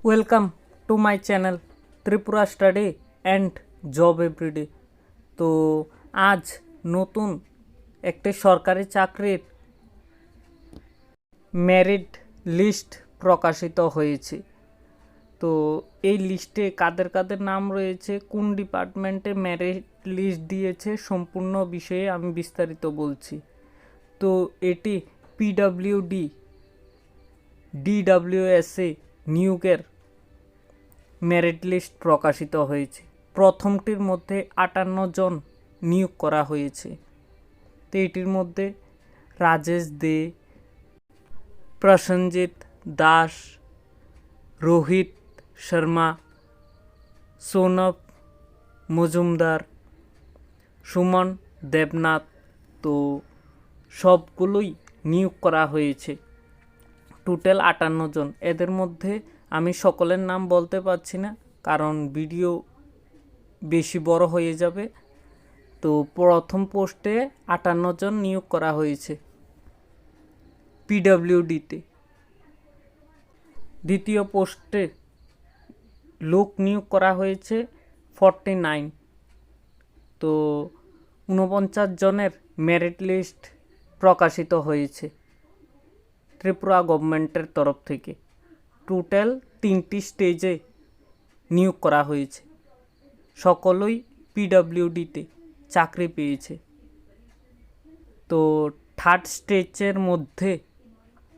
Welcome to my channel Tripura study and job everyday. তো আজ নতুন একটি সরকারি চাকরির মেরিট লিস্ট প্রকাশিত হয়েছে। তো এই লিস্টে কাদের কাদের নাম রয়েছে, কোন ডিপার্টমেন্টে মেরিট লিস্ট দিয়েছে, সম্পূর্ণ বিষয়ে আমি বিস্তারিত বলছি। তো এটি পিডব্লিউডি ডিডব্লিউএসএ নিয়োগের মেরিট লিস্ট প্রকাশিত হয়েছে। প্রথমটির মধ্যে 58 জন নিয়োগ করা হয়েছে। তো এটির মধ্যে রাজেশ দে, প্রসেনজিৎ দাস, রোহিত শর্মা, সোনভ মজুমদার, সুমন দেবনাথ, তো সবগুলোই নিয়োগ করা হয়েছে। টোটাল 58 জন। এদের মধ্যে আমি সকলের নাম বলতে পারছি না, কারণ ভিডিও বেশি বড় হয়ে যাবে। তো প্রথম পোস্টে 58 জন নিয়োগ করা হয়েছে পিডব্লিউডিতে। দ্বিতীয় পোস্টে লোক নিয়োগ করা হয়েছে 49। তো 49 জনের মেরিট লিস্ট প্রকাশিত হয়েছে ত্রিপুরা গভর্নমেন্টের তরফ থেকে। টোটাল 3টি স্টেজে নিয়োগ করা হয়েছে। সকলেই পিডব্লিউডিতে চাকরি পেয়েছে। তো থার্ড স্টেজের মধ্যে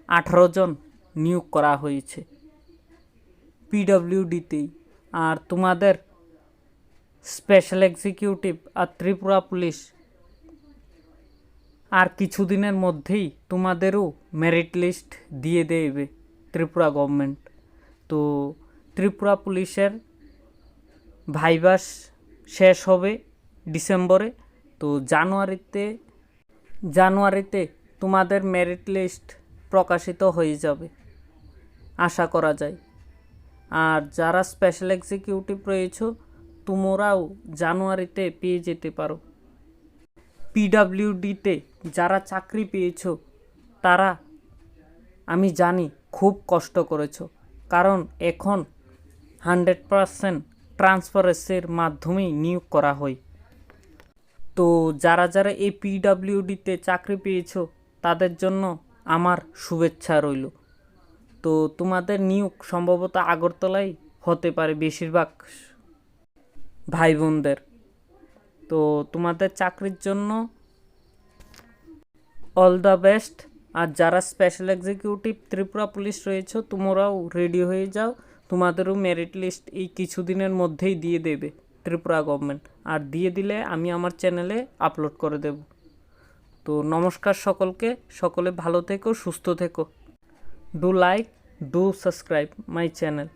18 জন নিয়োগ করা হয়েছে পিডব্লিউডিতেই। আর তোমাদের স্পেশাল এক্সিকিউটিভ আর ত্রিপুরা পুলিশ আর কিছুদিনের মধ্যেই তোমাদেরও মেরিট লিস্ট দিয়ে দেবে ত্রিপুরা গভর্নমেন্ট। তো ত্রিপুরা পুলিশের ভাইভাস শেষ হবে ডিসেম্বরে। তো জানুয়ারিতে তোমাদের মেরিট লিস্ট প্রকাশিত হয়ে যাবে আশা করা যায়। আর যারা স্পেশাল এক্সিকিউটিভ রয়েছে তোমরাও জানুয়ারিতে পেয়ে যেতে পারো। পিডব্লিউডিতে যারা চাকরি পেয়েছ তারা, আমি জানি, খুব কষ্ট করেছ, কারণ এখন 100% ট্রান্সপারেন্সির মাধ্যমেই নিয়োগ করা হয়। তো যারা যারা এই পিডব্লিউডিতে চাকরি পেয়েছ তাদের জন্য আমার শুভেচ্ছা রইল। তো তোমাদের নিয়োগ সম্ভবত আগরতলায় হতে পারে বেশিরভাগ ভাই বোনদের। তো তোমাদের চাকরির জন্য অল দ্য বেস্ট। আর যারা স্পেশাল এক্সিকিউটিভ ত্রিপুরা পুলিশ রয়েছে তোমরাও রেডি হয়ে যাও, তোমাদেরও মেরিট লিস্ট এই কিছুদিনের মধ্যেই দিয়ে দেবে ত্রিপুরা গভর্নমেন্ট। আর দিয়ে দিলে আমি আমার চ্যানেলে আপলোড করে দেব। তো নমস্কার সকলকে, সকলে ভালো থেকো, সুস্থ থেকো। Do like, do subscribe my channel.